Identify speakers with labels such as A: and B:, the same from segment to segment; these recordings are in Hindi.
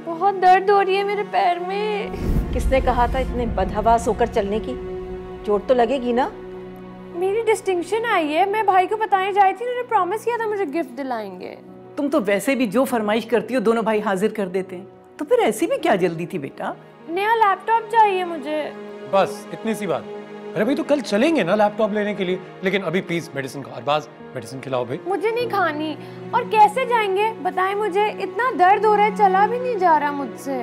A: बहुत दर्द हो रही है मेरे पैर में।
B: किसने कहा था इतने बदहवास होकर चलने की? चोट तो लगेगी ना?
A: मेरी डिस्टिंक्शन आई है, मैं भाई को बताने जा रही थी, उन्होंने प्रॉमिस किया था मुझे गिफ्ट दिलाएंगे।
C: तुम तो वैसे भी जो फरमाइश करती हो दोनों भाई हाजिर कर देते हैं, तो फिर ऐसी भी क्या जल्दी थी बेटा?
A: नया लैपटॉप चाहिए मुझे।
D: बस इतनी सी बात। अरे भाई तो कल चलेंगे ना लैपटॉप लेने के लिए, लेकिन अभी प्लीज मेडिसिन खाओ। अरबाज मेडिसिन खिलाओ भाई।
A: मुझे नहीं खानी। और कैसे जाएंगे बताएं मुझे, इतना दर्द हो रहा है, चला भी नहीं जा रहा मुझसे।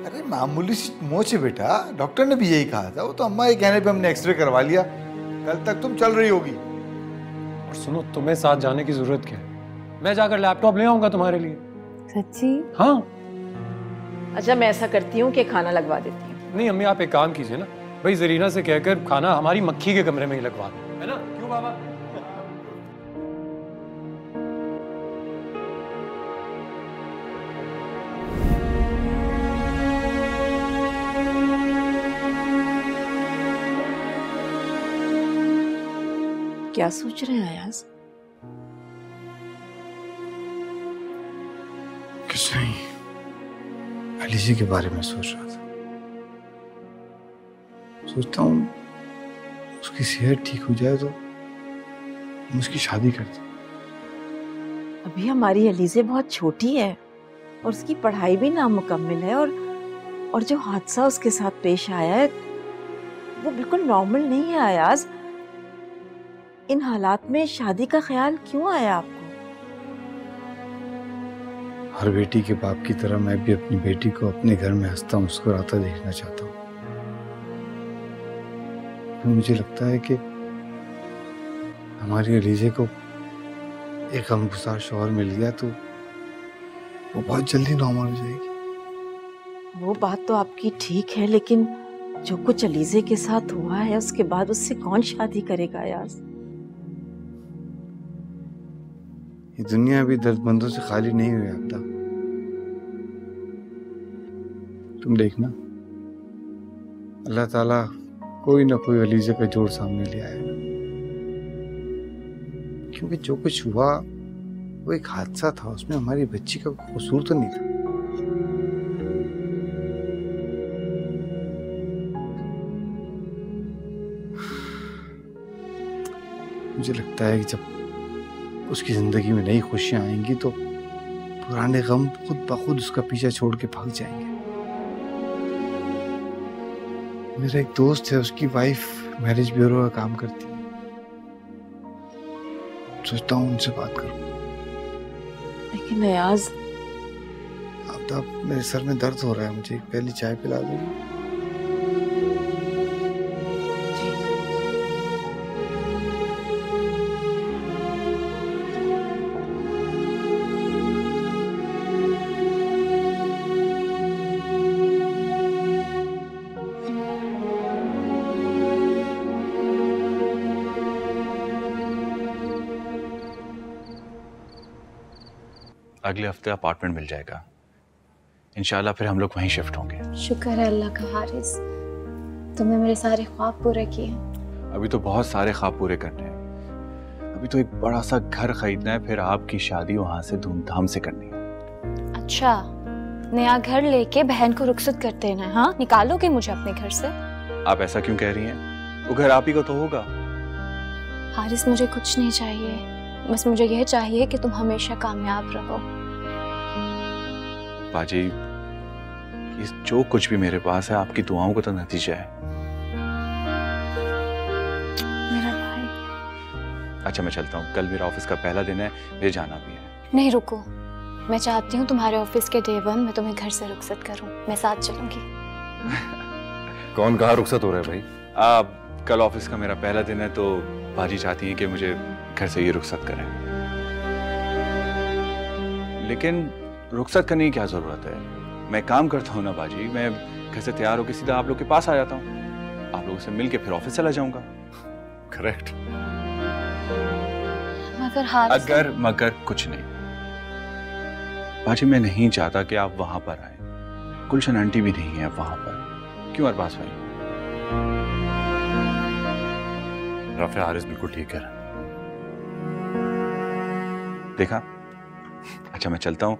E: अरे मामूली सी मोच है बेटा, डॉक्टर ने भी यही कहा था। वो तो अम्मा के कहने पे हमने एक्सरे करवा लिया, कल तक तुम चल रही होगी।
D: और सुनो, तुम्हें साथ जाने की जरूरत क्या है? मैं जाकर लैपटॉप ले आऊंगा तुम्हारे लिए।
A: सच्ची?
D: हाँ।
B: अच्छा मैं ऐसा करती हूँ कि खाना लगवा देती हूँ।
D: नहीं अम्मी, आप एक काम कीजिए ना भाई, जरीना से कहकर खाना हमारी मक्खी के कमरे में ही लगवा दो, है ना? क्यों बाबा?
B: क्या सोच रहे हैं अयाज?
E: कुछ नहीं, अलीजी के बारे में सोच रहा था। सोचता हूँ उसकी सेहत ठीक हो जाए तो हम उसकी शादी कर दें।
B: अभी हमारी अलीज़े बहुत छोटी है और उसकी पढ़ाई भी नामुकम्मिल है, और जो हादसा उसके साथ पेश आया है वो बिल्कुल नॉर्मल नहीं है अयाज। इन हालात में शादी का ख्याल क्यों आया आपको?
E: हर बेटी के बाप की तरह मैं भी अपनी बेटी को अपने घर में हंसता मुस्कुराता देखना चाहता हूँ। मुझे लगता है कि हमारी अलीज़े को एक गमगुसार शौहर मिल गया तो वो बहुत जल्दी नॉर्मल हो जाएगी।
B: वो बात तो आपकी ठीक है, लेकिन जो कुछ अलीज़े के साथ हुआ है उसके बाद उससे कौन शादी करेगा अयाज?
E: ये दुनिया अभी दर्दमंदों से खाली नहीं हुई आपदा। तुम देखना, अल्लाह ताला कोई ना कोई अलीज़े का जोड़ सामने ले आएगा। क्योंकि जो कुछ हुआ वो एक हादसा था, उसमें हमारी बच्ची का कसूर तो नहीं था। मुझे लगता है कि जब उसकी जिंदगी में नई खुशियां आएंगी तो पुराने गम खुद ब खुद उसका पीछा छोड़ के भाग जाएंगे। मेरा एक दोस्त है, उसकी वाइफ मैरिज ब्यूरो का काम करती है। सोचता हूँ उनसे बात करूं।
B: लेकिन अयाज,
E: अब मेरे सर में दर्द हो रहा है, मुझे एक पहली चाय पिला दोगे?
F: अगले हफ्ते अपार्टमेंट मिल जाएगा इंशाल्लाह, फिर हम लोग वहीं शिफ्ट होंगे।
G: शुक्र है अल्लाह का हारिस, तुमने मेरे सारे ख्वाब पूरे किए।
F: अभी तो बहुत सारे ख्वाब पूरे करने हैं। अभी तो एक बड़ा सा घर खरीदना है, फिर आपकी शादी वहां से धूमधाम से करनी है।
G: अच्छा, नया घर लेके बहन को रुखसत कर देना है? हाँ, निकालोगे मुझे अपने घर से?
F: आप ऐसा क्यों कह रही हैं? वो घर आप ही को तो होगा।
G: हारिस, मुझे कुछ नहीं चाहिए, बस मुझे यह चाहिए कि तुम हमेशा कामयाब रहो।
F: बाजी, ये जो कुछ भी मेरे पास है आपकी दुआओं का तो नतीजा है।
G: मेरा भाई।
F: अच्छा मैं चलता हूँ, कल मेरा ऑफिस का पहला दिन है, मुझे जाना भी है।
G: नहीं रुको, मैं चाहती हूँ तुम्हारे ऑफिस के डे 1 में तुम्हें घर से रुखसत करूँ। मैं साथ चलूंगी।
F: कौन कहाँ रुखसत हो रहा है भाई? कल ऑफिस का मेरा पहला दिन है तो बाजी चाहती हैं कि मुझे घर से ये रुखसत करें। लेकिन रुखसत करने की क्या जरूरत है? मैं काम करता हूँ ना बाजी, मैं घर से तैयार होकर सीधा आप लोग के पास आ जाता हूँ, आप लोगों से मिलके फिर ऑफिस चला जाऊंगा। करेक्ट?
G: मगर हारिस,
F: अगर मगर कुछ नहीं बाजी, मैं नहीं चाहता कि आप वहां पर आए। गुलशन आंटी भी नहीं है वहां पर। क्यों अरबाज भाई?
H: रफ़े हारिस बिल्कुल ठीक है।
F: देखा? अच्छा मैं चलता हूँ,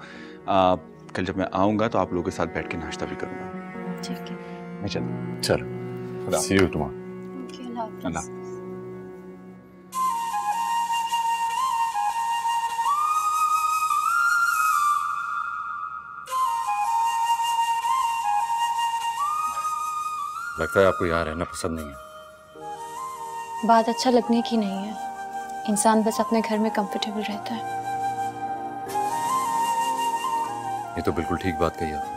F: कल जब मैं आऊंगा तो आप लोगों के साथ बैठ के नाश्ता भी करूंगा।
G: ठीक है।
F: मैं चल।
H: चल, सी यू टुमारो।
F: अल्लाह।
H: लगता है आपको यहाँ रहना पसंद नहीं है।
G: बात अच्छा लगने की नहीं है, इंसान बस अपने घर में कंफर्टेबल रहता है।
H: ये तो बिल्कुल ठीक बात कही आपने।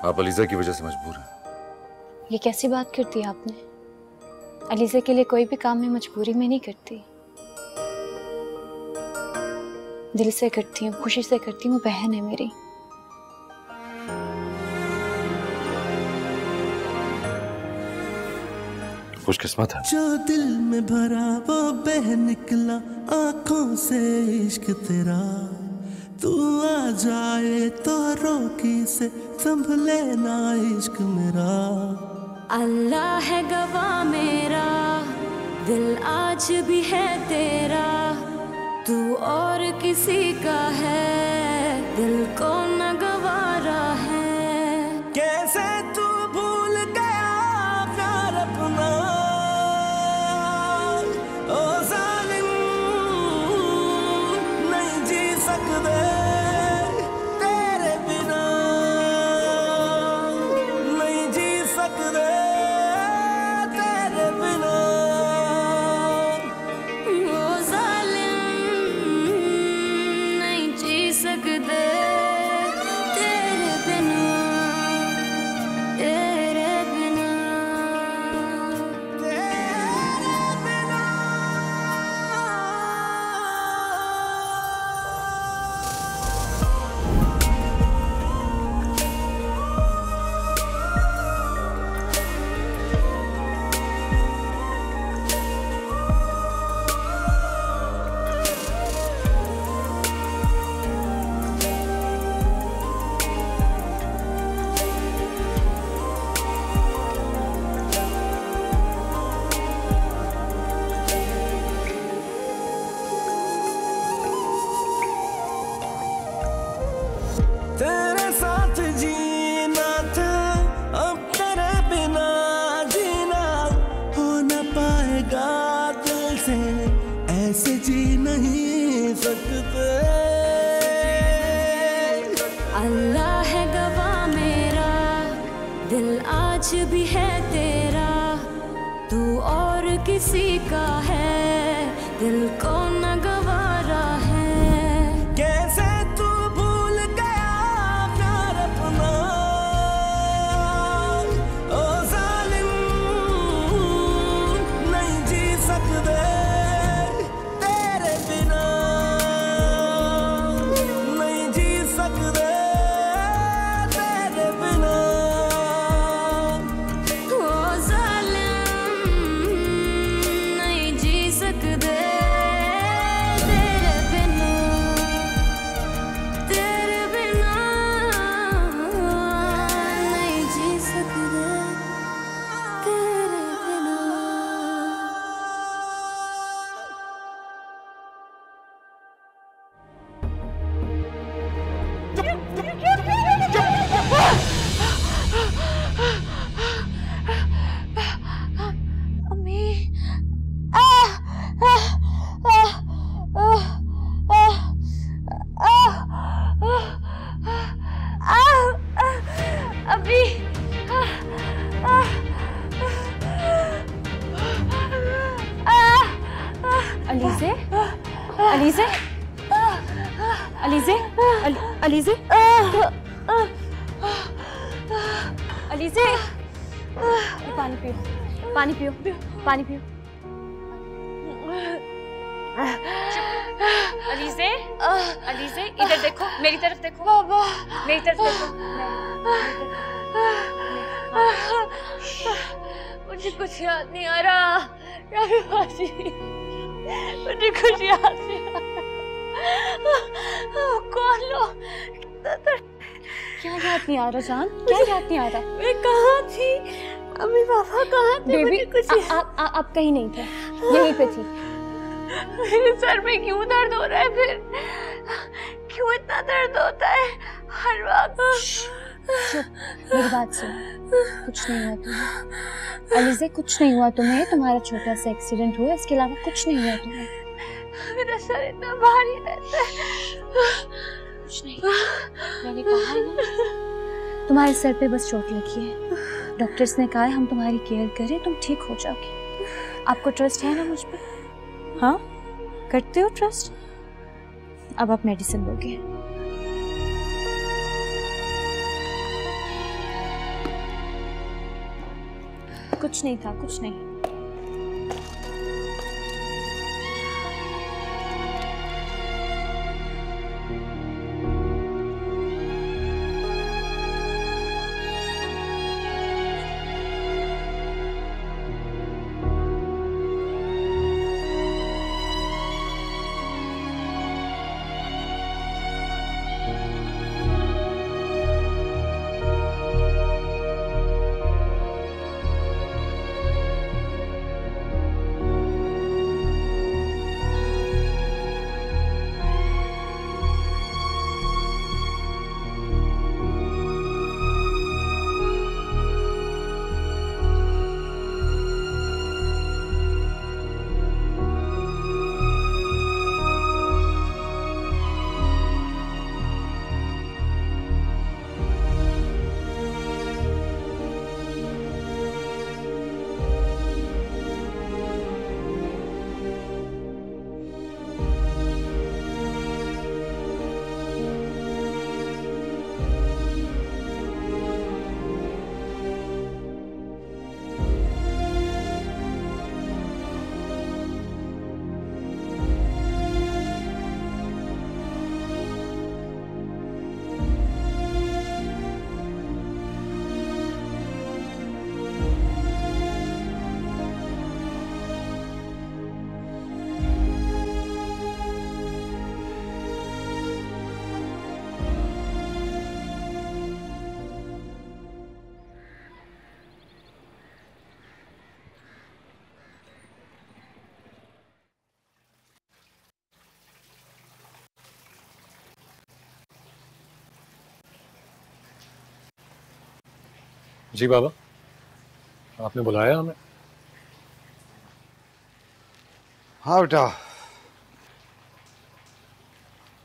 H: आप अलीजा की वजह से मजबूर हैं।
G: ये कैसी बात करती है आपने? अलीजा के लिए कोई भी काम मैं मजबूरी में नहीं करती, दिल से करती हूँ, खुशी से करती हूँ। बहन है मेरी।
H: खुशकिस्मत है।
I: जो दिल में भरा वो बह निकला आंखों से इश्क तेरा, तू आ जाए तो रोकी से संभले ना इश्क मेरा।
J: अल्लाह है गवाह मेरा, दिल आज भी है तेरा, तू और किसी का है, दिल को न गवारा है।
I: कैसे तू भूल गया प्यार अपना, ओ जालिम नहीं जी सकते तेरे बिना, नहीं जी सकते तेरे बिना।
J: ओ जालिम नहीं जी सकते तेरे बिना, तेरे बिना।
I: तेरे साथ जीना था, अब तेरे बिना जीना हो न पाएगा दिल से, ऐसे जी नहीं सकते।
J: अल्लाह है गवाह मेरा, दिल आज भी है तेरा, तू और किसी का है, दिल को न गवारा है।
I: कैसे तू भूल गया प्यार अपना, ओ जालिम नहीं जी सकते तेरे बिना, नहीं जी सकते तेरे बिना।
J: ओ जालिम नहीं जी सकते तेरे बिना, तेरे बिना नहीं जी सकते तेरे बिना।
A: अम्मी अभी
G: अलीज़े, अलीज़े, अलीज़े, अलीज़े, अलीज़े, ये पानी पियो, पानी पियो, पानी पियो। अलीज़े, अलीज़े, इधर देखो, मेरी तरफ देखो, बाबा, मेरी तरफ देखो।
A: मुझे कुछ याद नहीं आ रहा, राफी बाजी, मुझे कुछ याद नहीं आ रहा। कौन लोग?
G: क्या याद नहीं आ रहा जान? क्या याद नहीं आ रहा?
A: मैं कहाँ थी? अम्मी पापा कहाँ थे?
G: बेबी,
A: मुझे कुछ
G: आप कहीं नहीं थे, यहीं पे थी।
A: मेरे सर में क्यों दर्द हो रहा है फिर? क्यों इतना दर्द होता है?
G: मेरी बात सुन, कुछ नहीं हुआ तुम्हें अलीज़े, कुछ नहीं हुआ तुम्हें। तुम्हारा छोटा सा एक्सीडेंट हुआ, इसके अलावा कुछ नहीं हुआ तुम्हें।
A: मेरा सर इतना भारी रहता है।
G: कुछ नहीं, मैंने कहा है ना, तुम्हारे सर पे बस चोट लगी है। डॉक्टर्स ने कहा है हम तुम्हारी केयर करें, तुम ठीक हो जाओगे। आपको ट्रस्ट है ना मुझ पे? हाँ, करते हो ट्रस्ट? अब आप मेडिसिन लोगे। कुछ नहीं था, कुछ नहीं।
D: जी बाबा, आपने बुलाया हमें?
E: हाँ बेटा,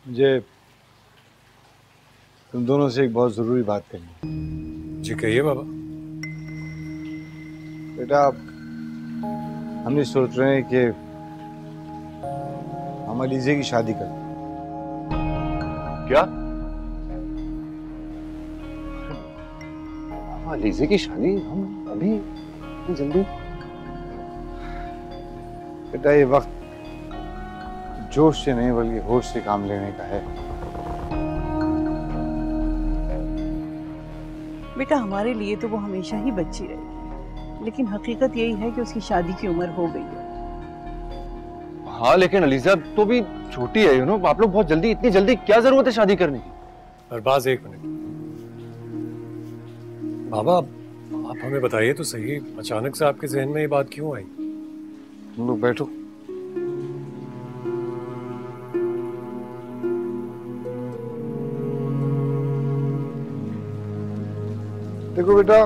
E: मुझे तुम दोनों से एक बहुत जरूरी बात करनी है।
D: जी कहिए बाबा।
E: बेटा, हम ये सोच रहे हैं कि हम अलीज़े की शादी करें।
F: क्या? अलीज़े की शादी हम अभी इतनी जल्दी?
E: बेटा, ये वक्त जोश से नहीं बल्कि होश से काम लेने का है।
C: बेटा, हमारे लिए तो वो हमेशा ही बच्ची रहेगी, लेकिन हकीकत यही है कि उसकी शादी की उम्र हो गई है।
F: हाँ, लेकिन अलीज़ा तो भी छोटी है, आप लोग बहुत जल्दी, इतनी जल्दी क्या जरूरत है शादी करने की?
D: अरबाज, एक मिनट। बाबा, आप हमें बताइए तो सही, अचानक से आपके जहन में ये बात क्यों आई?
E: तुम लोग बैठो। देखो बेटा,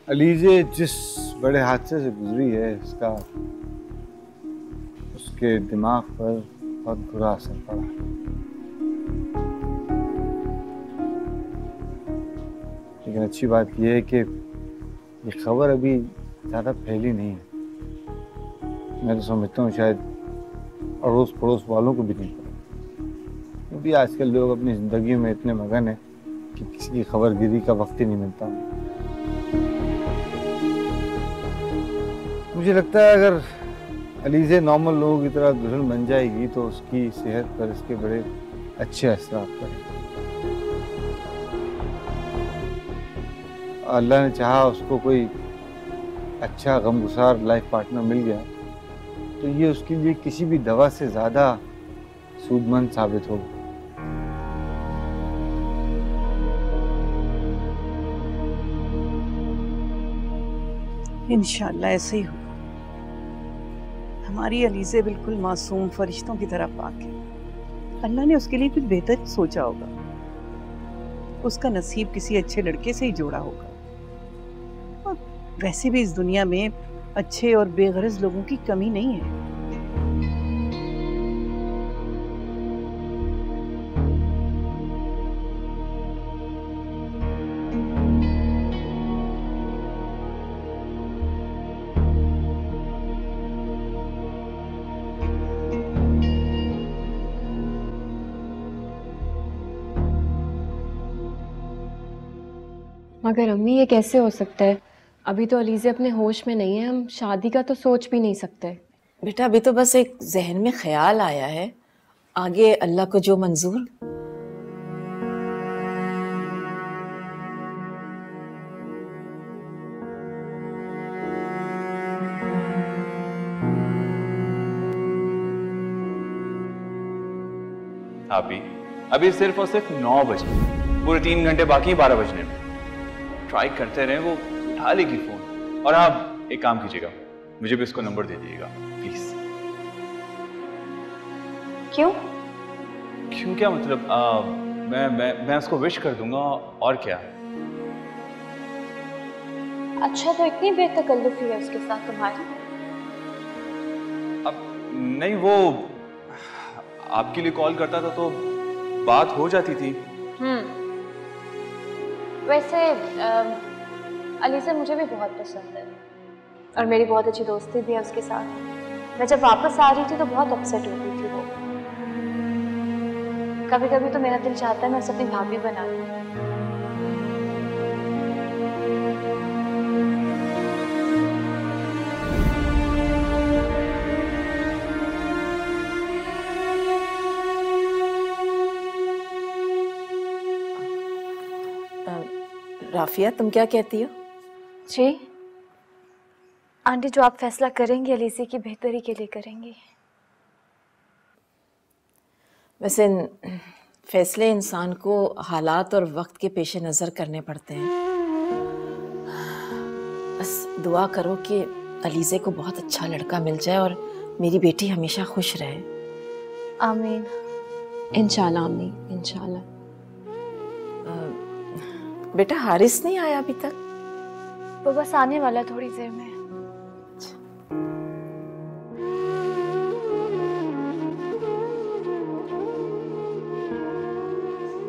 E: अलीज़े जिस बड़े हादसे से गुजरी है, इसका उसके दिमाग पर बहुत बुरा असर पड़ा। लेकिन अच्छी बात यह है कि ये खबर अभी ज़्यादा फैली नहीं है। मैं तो समझता हूँ शायद अड़ोस पड़ोस वालों को भी नहीं पता, क्योंकि आजकल लोग अपनी ज़िंदगी में इतने मगन हैं कि किसी की खबरगिरी का वक्त ही नहीं मिलता। मुझे लगता है अगर अलीज़े नॉर्मल लोगों की तरह दुल्हन बन जाएगी तो उसकी सेहत पर इसके बड़े अच्छे असरात पड़ेंगे। अल्लाह ने चाहा उसको कोई अच्छा गमगुसार लाइफ पार्टनर मिल गया तो ये उसके लिए किसी भी दवा से ज़्यादा सूदमंद साबित होगा।
C: इंशाल्लाह ऐसे ही होगा। हमारी अलीज़े बिल्कुल मासूम फरिश्तों की तरह पाक है। अल्लाह ने उसके लिए कुछ बेहतर सोचा होगा। उसका नसीब किसी अच्छे लड़के से ही जोड़ा होगा। और वैसे भी इस दुनिया में अच्छे और बेगरज लोगों की कमी नहीं है।
K: मगर अम्मी ये कैसे हो सकता है? अभी तो अलीज़े अपने होश में नहीं है, हम शादी का तो सोच भी नहीं सकते।
B: बेटा अभी तो बस एक जहन में ख्याल आया है, आगे अल्लाह को जो मंजूर।
F: अभी सिर्फ और सिर्फ 9 बजे, पूरे 3 घंटे बाकी 12 बजने में। ट्राई करते रहे, वो उठा लेगी फोन। और आप एक काम कीजिएगा, मुझे भी उसको नंबर दे दीजिएगा प्लीज।
G: क्यों?
F: क्यों क्या मतलब? मैं उसको विश कर दूंगा और क्या।
G: अच्छा, तो इतनी बेतकल्लुफी है उसके साथ तुम्हारी?
F: अब नहीं, वो आपके लिए कॉल करता था तो बात हो जाती थी।
G: वैसे अलीज़ा मुझे भी बहुत पसंद है और मेरी बहुत अच्छी दोस्ती भी है उसके साथ। मैं जब वापस आ रही थी तो बहुत अपसेट हो गई थी वो। कभी कभी तो मेरा दिल चाहता है मैं उसे अपनी भाभी बना लूं।
B: राफिया, तुम क्या कहती हो?
G: जी आंटी, जो आप फैसला करेंगी अलीज़े की बेहतरी के लिए करेंगी।
B: वैसे फैसले इंसान को हालात और वक्त के पेश नज़र करने पड़ते हैं। बस दुआ करो कि अलीज़े को बहुत अच्छा लड़का मिल जाए और मेरी बेटी हमेशा खुश रहे।
G: आमीन।
K: इंशाल्लाह अम्मी, इंशाल्लाह।
B: बेटा हारिस नहीं आया अभी तक?
G: वो बस आने वाला थोड़ी देर में।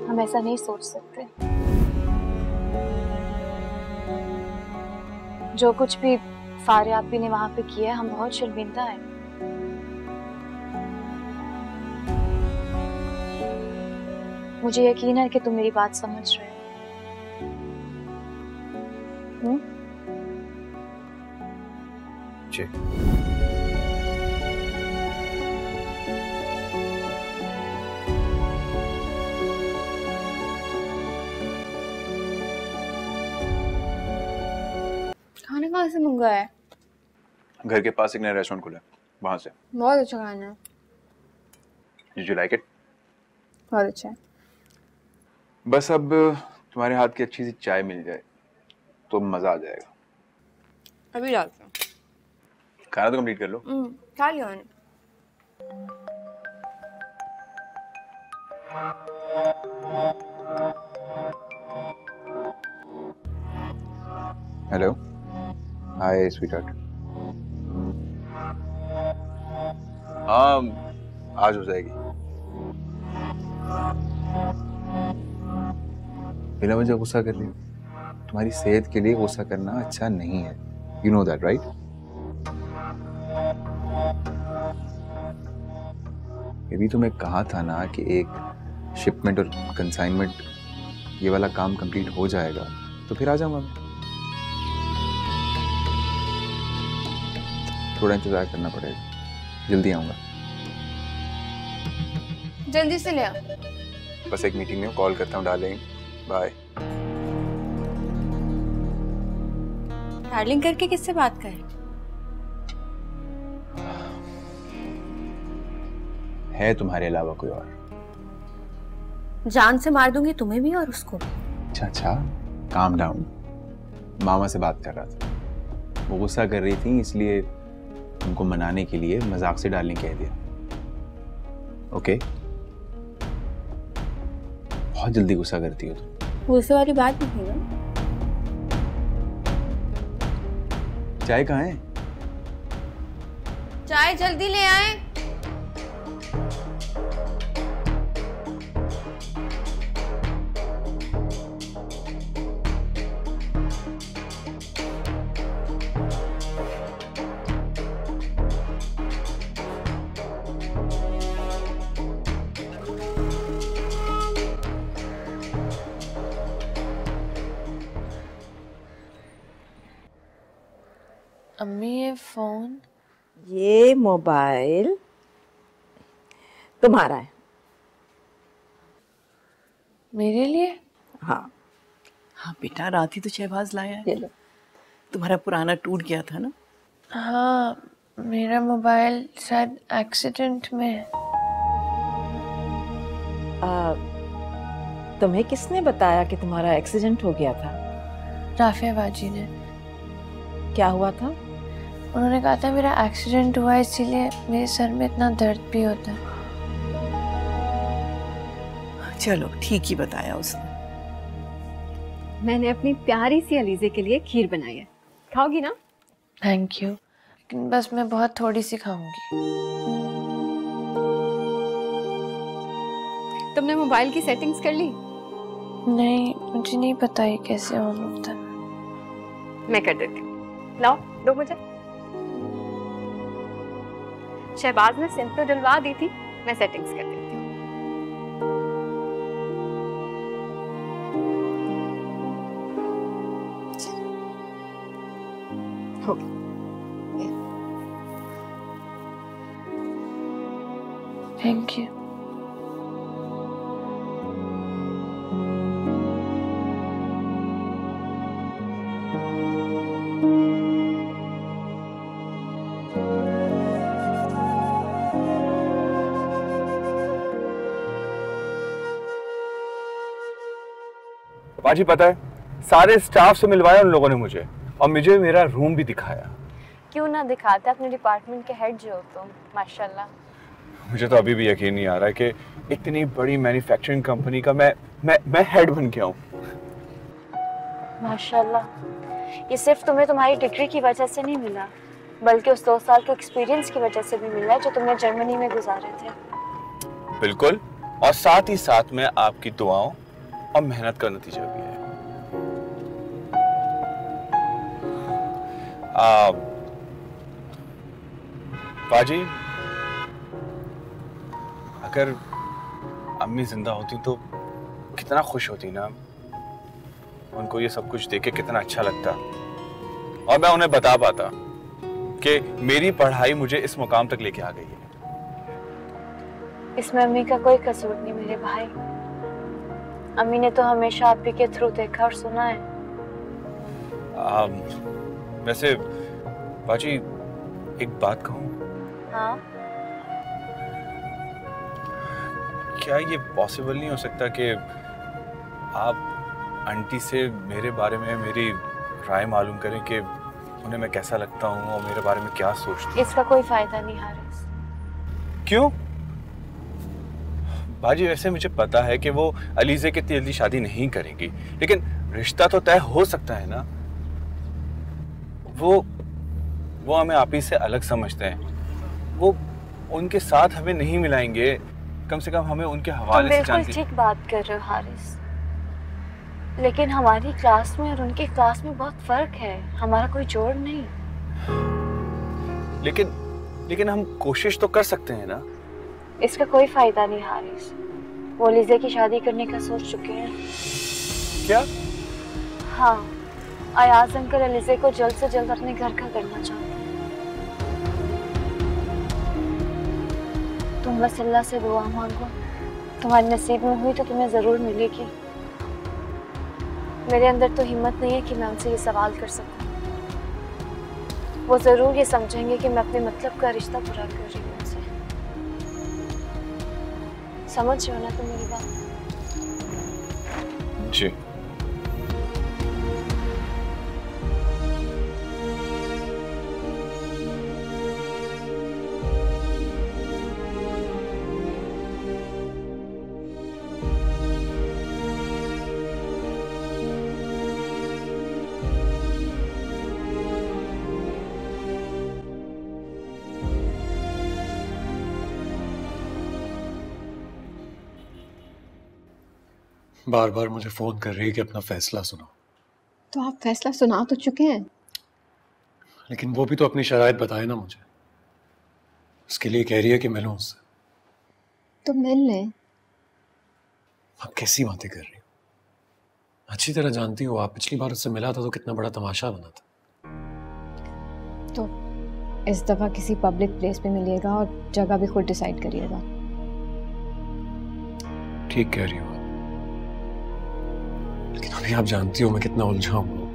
G: हम ऐसा नहीं सोच सकते। जो कुछ भी फारियाबी ने वहां पे किया है, हम बहुत शर्मिंदा हैं। मुझे यकीन है कि तुम मेरी बात समझ रहे हो।
F: जी।
G: खाना कहाँ से मंगाया है?
F: घर के पास एक नया रेस्टोरेंट खुला है, वहां से।
G: बहुत अच्छा खाना है।
F: Did you like it?
G: बहुत अच्छा है।
F: बस अब तुम्हारे हाथ की अच्छी सी चाय मिल जाए तो मजा आ जाएगा।
G: अभी लाता हूँ।
F: खाना तो कंप्लीट कर लो।
G: खा लिया मैंने।
F: हेलो, हाय स्वीटहार्ट। हाँ, आज हो जाएगी। बिना वजह गुस्सा कर रही हो। तुम्हारी सेहत के लिए गुस्सा करना अच्छा नहीं है। You know that, right? ये भी तुम्हें कहा था ना कि एक शिपमेंट और कंसाइनमेंट ये वाला काम कंप्लीट हो जाएगा तो फिर आ जाऊंगा मैं। थोड़ा इंतजार करना पड़ेगा, जल्दी आऊंगा।
G: जल्दी से ले आ।
F: बस एक मीटिंग में कॉल करता हूँ डार्लिंग। बाय।
G: डार्लिंग करके किससे बात करें?
F: है तुम्हारे अलावा कोई और?
G: जान से मार दूंगी तुम्हें भी और उसको।
F: अच्छा, काम डाउन। मामा से बात कर रहा था, वो गुस्सा कर रही थी इसलिए उनको मनाने के लिए मजाक से डार्लिंग कह दिया। ओके, बहुत जल्दी गुस्सा करती हो तुम।
G: गुस्से वाली बात नहीं है ना।
F: चाय कहाँ है?
L: चाय जल्दी ले आए।
A: अम्मी ये फोन,
B: ये मोबाइल तुम्हारा है।
A: मेरे लिए?
B: हाँ
C: हाँ बेटा, रात ही तो शहबाज लाया है। तुम्हारा पुराना टूट गया था ना।
A: हाँ, मेरा मोबाइल शायद एक्सीडेंट में है।
B: तुम्हें किसने बताया कि तुम्हारा एक्सीडेंट हो गया था?
A: राफिया बाजी ने।
B: क्या हुआ था?
A: उन्होंने कहा था मेरा एक्सीडेंट हुआ इसीलिए मेरे सर में इतना दर्द भी होता है।
C: चलो ठीक ही बताया उसने।
K: मैंने अपनी प्यारी सी अलीज़े के लिए खीर बनाई है, खाओगी ना?
A: थैंक यू, लेकिन बस मैं बहुत थोड़ी सी खाऊंगी।
K: तुमने मोबाइल की सेटिंग्स कर ली?
A: नहीं, मुझे नहीं पता ये कैसे ऑन होता है।
K: मैं कर देती हूँ। लाओ, दो मुझे। शहबाज ने सिम तो डलवा दी थी, मैं सेटिंग्स कर देती हूँ। हो गया।
A: Thank you.
F: बाजी पता है, सारे स्टाफ से मिलवाया उन लोगों ने मुझे, और मुझे मेरा रूम भी दिखाया।
G: क्यों ना दिखाते, अपने डिपार्टमेंट के हेड जो हो तुम, माशाल्लाह।
F: मुझे तो अभी भी यकीन नहीं आ रहा है कि इतनी बड़ी मैन्युफैक्चरिंग कंपनी का मैं हेड बन गया हूँ।
G: माशाल्लाह। ये सिर्फ तुम्हें तुम्हारी डिग्री की वजह से नहीं मिला, बल्कि उस 2 साल के एक्सपीरियंस की वजह से भी मिला जो तुमने जर्मनी में गुजारे थे।
F: बिल्कुल, और साथ ही साथ में आपकी दुआओं और मेहनत का नतीजा भी है। बाजी, अगर अम्मी जिंदा होती तो कितना खुश होती ना, उनको ये सब कुछ देख के कितना अच्छा लगता, और मैं उन्हें बता पाता कि मेरी पढ़ाई मुझे इस मुकाम तक लेके आ गई है।
G: इसमें अम्मी का कोई कसूर नहीं मेरे भाई। अम्मी ने तो हमेशा आप ही के थ्रू देखा और सुना है।
F: वैसे बाजी, एक बात कहूँ?
G: हाँ?
F: क्या ये पॉसिबल नहीं हो सकता कि आप आंटी से मेरे बारे में मेरी राय मालूम करें कि उन्हें मैं कैसा लगता हूँ और मेरे बारे में क्या सोचती हैं?
G: इसका कोई फायदा नहीं हारिस।
F: क्यों? बाजी, वैसे मुझे पता है कि वो अलीज़े की जल्दी शादी नहीं करेंगी, लेकिन रिश्ता तो तय हो सकता है ना। वो हमें आप ही से अलग समझते हैं, वो उनके साथ हमें नहीं मिलाएंगे, कम से कम हमें उनके हवाले से जानते।
G: बिल्कुल ठीक बात कर रहे हो हारिस, लेकिन हमारी क्लास में और उनकी क्लास में बहुत फर्क है, हमारा कोई जोड़ नहीं।
F: लेकिन हम कोशिश तो कर सकते हैं ना।
G: इसका कोई फायदा नहीं हारिस, वो अलीज़े की शादी करने का सोच चुके हैं।
F: क्या?
G: हाँ, अयाज अंकल अलीज़े को जल्द से जल्द अपने घर का करना चाहते हैं। तुम बस अल्लाह से दुआ मांगो, तुम्हारे नसीब में हुई तो तुम्हें जरूर मिलेगी। मेरे अंदर तो हिम्मत नहीं है कि मैं उनसे ये सवाल कर सकूं। वो जरूर ये समझेंगे कि मैं अपने मतलब का रिश्ता पूरा कर रही हूँ उनसे। समझ रहे हो ना तुम मेरी बात?
F: जी।
D: बार बार मुझे फोन कर रही है कि अपना फैसला सुनो।
K: तो आप फैसला सुना तो चुके हैं।
D: लेकिन वो भी तो अपनी शराइत बताए ना मुझे। उसके लिए कह रही है कि मिलूं उससे।
K: तो मिल लें।
D: आप कैसी बातें कर रही हो? अच्छी तरह जानती हो आप, पिछली बार उससे मिला था तो कितना बड़ा तमाशा बना था।
K: तो इस दफा किसी पब्लिक प्लेस पे मिलिएगा और जगह भी खुद डिसाइड करिएगा।
D: ठीक कह रही हो आप, लेकिन अभी आप जानती हो मैं कितना उलझा हूं।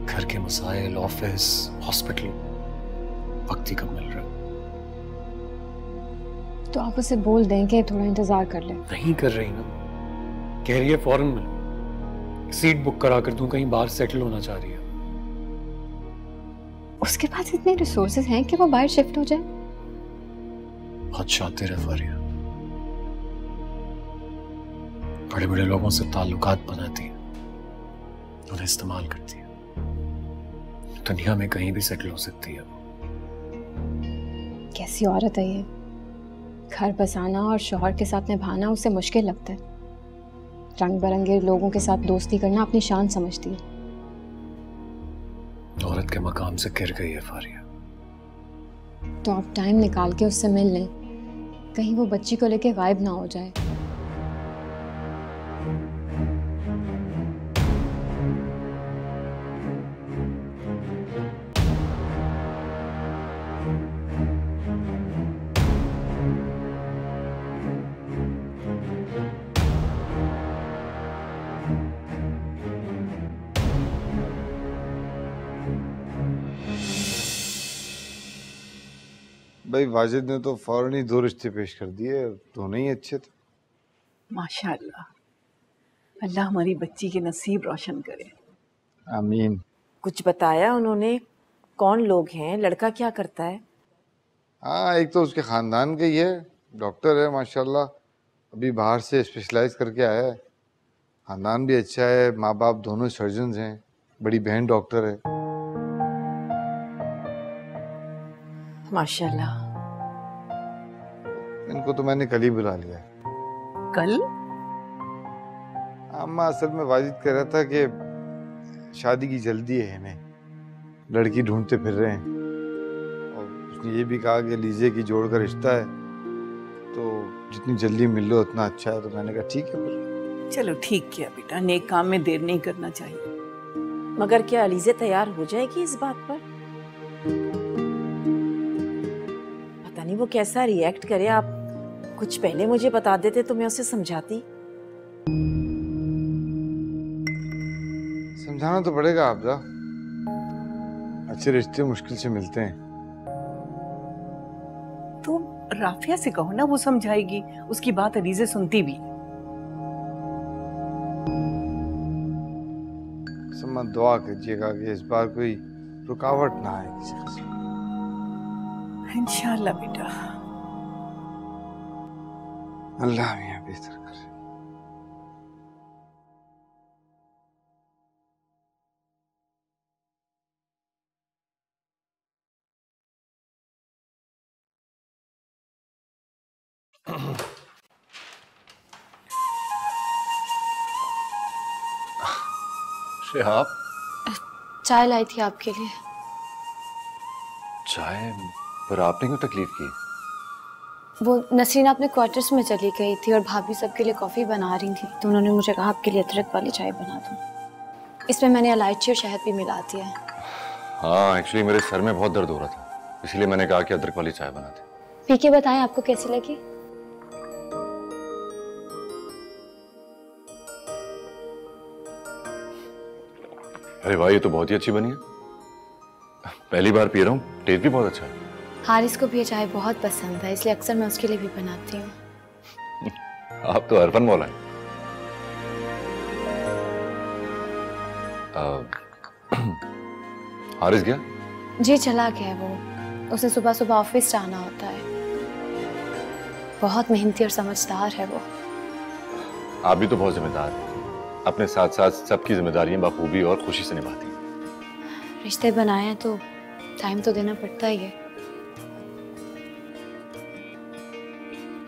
D: घर के मसाइल, ऑफिस, हॉस्पिटल, वक्त ही कब मिल रहा है।
K: तो आप उसे बोल दें कि थोड़ा इंतजार कर ले।
D: नहीं कर रही ना, कह रही है फौरन मिलो, सीट बुक करा कर दूं, कहीं बाहर सेटल होना चाह रही है।
K: उसके पास इतने रिसोर्सेज हैं कि वो बाहर शिफ्ट हो जाए।
D: बहुत शातिर है फारिया, बड़े बड़े लोगों से ताल्लुकात बनाती है, उन्हें इस्तेमाल करती है। दुनिया में कहीं भी सेटल हो सकती है।
K: कैसी औरत है ये? घर बसाना और शौहर के साथ निभाना उसे मुश्किल लगता है। रंग बिरंगे लोगों के साथ दोस्ती करना अपनी शान समझती है।
D: औरत के मकाम से गिर गई है फारिया।
K: तो आप टाइम निकाल के उससे मिल लें, कहीं वो बच्ची को लेके गायब ना हो जाए।
E: भाई वाजिद ने तो फौरन ही 2 रिश्ते पेश कर दिए, दोनों ही अच्छे थे।
C: माशाअल्लाह, अल्लाह हमारी बच्ची के नसीब रोशन करे।
E: आमीन।
B: कुछ बताया उन्होंने? कौन लोग हैं, लड़का क्या करता है?
E: हाँ, एक तो उसके खानदान का ही है, डॉक्टर है माशाल्लाह, अभी बाहर से स्पेशलाइज करके आया है। खानदान भी अच्छा है, माँ बाप दोनों सर्जन्स हैं, बड़ी बहन डॉक्टर है।
B: माशाल्लाह।
E: इनको तो मैंने कल ही बुला लिया है।
C: कल?
E: अम्मा असल में वाजिद कह रहा था कि शादी की जल्दी है, इन्हें लड़की ढूंढते फिर रहे हैं, और उसने ये भी कहा कि लीजे की जोड़ का रिश्ता है, तो जितनी जल्दी मिल लो उतना अच्छा है। तो मैंने कहा ठीक है फिर।
C: चलो ठीक किया बेटा, नेक काम में देर नहीं करना चाहिए।
B: मगर क्या अलीज़े तैयार हो जाएगी इस बात पर? पता नहीं वो कैसा रिएक्ट करे। आप कुछ पहले मुझे बता देते तो मैं उसे समझाती।
E: समझाना तो पड़ेगा आपदा, अच्छे रिश्ते मुश्किल से मिलते हैं।
C: तो राफिया से कहो ना, वो समझाएगी, उसकी बात अलीज़े सुनती भी।
E: सम्मा दुआ कीजिएगा कि इस बार कोई रुकावट ना आए किसी किस्म।
C: इंशाअल्लाह बेटा।
E: अल्लाह मियां बेहतर करे।
H: शिहाब,
G: चाय लाई थी आपके लिए।
H: चाय? पर आपने क्यों तकलीफ की?
G: वो नसरीन अपने क्वार्टर्स में चली गई थी और भाभी सबके लिए कॉफ़ी बना रही थी, तो उन्होंने मुझे कहा आपके लिए अदरक वाली चाय बना दूं। इसमें मैंने इलायची और शहद भी मिला दिया है।
H: हाँ, एक्चुअली मेरे सर में बहुत दर्द हो रहा था, इसलिए मैंने कहा कि अदरक वाली चाय बना दे।
G: पी के बताएं आपको कैसी लगी।
H: अरे वाह, ये तो बहुत ही अच्छी बनी है। पहली बार पी रहा हूँ, टेस्ट भी बहुत अच्छा है।
G: हारिस को भी ये चाय बहुत पसंद है, इसलिए अक्सर मैं उसके लिए भी बनाती हूँ।
H: आप तो अरफन मौला हैं। हारिस गया?
G: जी चला गया वो, उसे सुबह सुबह ऑफिस जाना होता है। बहुत मेहनती और समझदार है वो।
H: आप भी तो बहुत जिम्मेदार हैं, अपने साथ साथ सबकी जिम्मेदारियां बखूबी और खुशी से निभाती हैं।
G: रिश्ते बनाए हैं तो टाइम तो देना पड़ता ही है,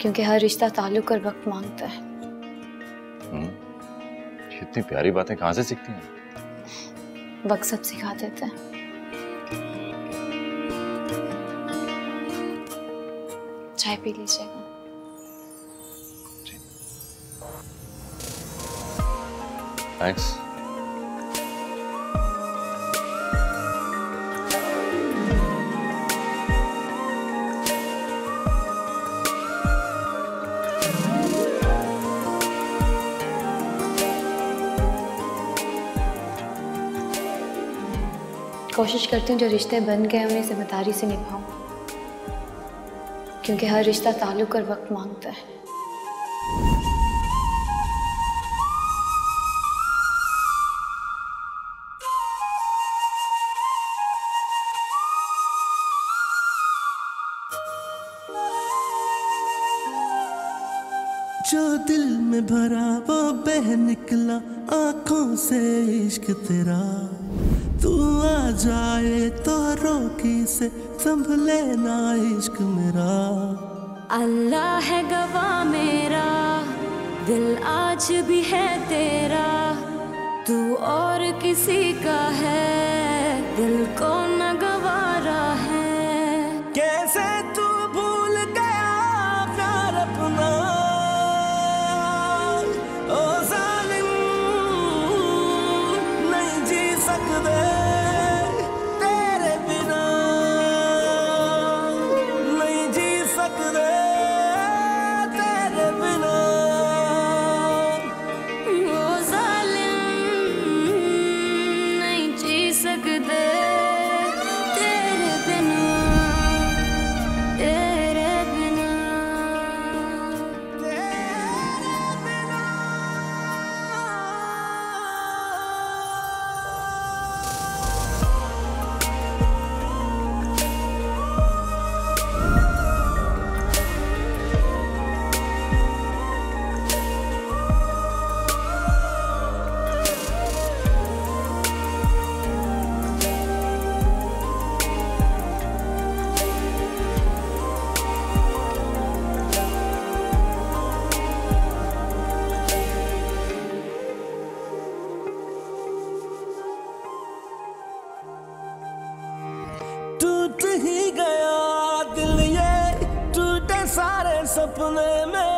G: क्योंकि हर रिश्ता ताल्लुक और वक्त मांगता है।
H: इतनी प्यारी बातें कहाँ से सीखती हैं?
K: वक्त सब सिखा देता है। चाय पी लीजिएगा।
H: थैंक्स।
K: कोशिश करती हूँ जो रिश्ते बन गए उन्हें जिम्मेदारी से निभाऊं, क्योंकि हर रिश्ता ताल्लुक और वक्त मांगता है।
I: जो दिल में भरा वो बह निकला आंखों से इश्क तेरा, तू आ जाए तो रोकी से संभले ना इश्क मेरा।
J: अल्लाह है गवाह मेरा, दिल आज भी है तेरा, तू और किसी का है, दिल को न गवारा है।
I: कैसे तू भूल गया प्यार अपना, ओ जालिम नहीं जी सकते तेरे बिना, नहीं जी सकते तेरे बिना।
J: ओ जालिम नहीं जी सकते तेरे बिना, तेरे बिना।
I: टूट ही गया दिल ये, टूटे सारे सपने में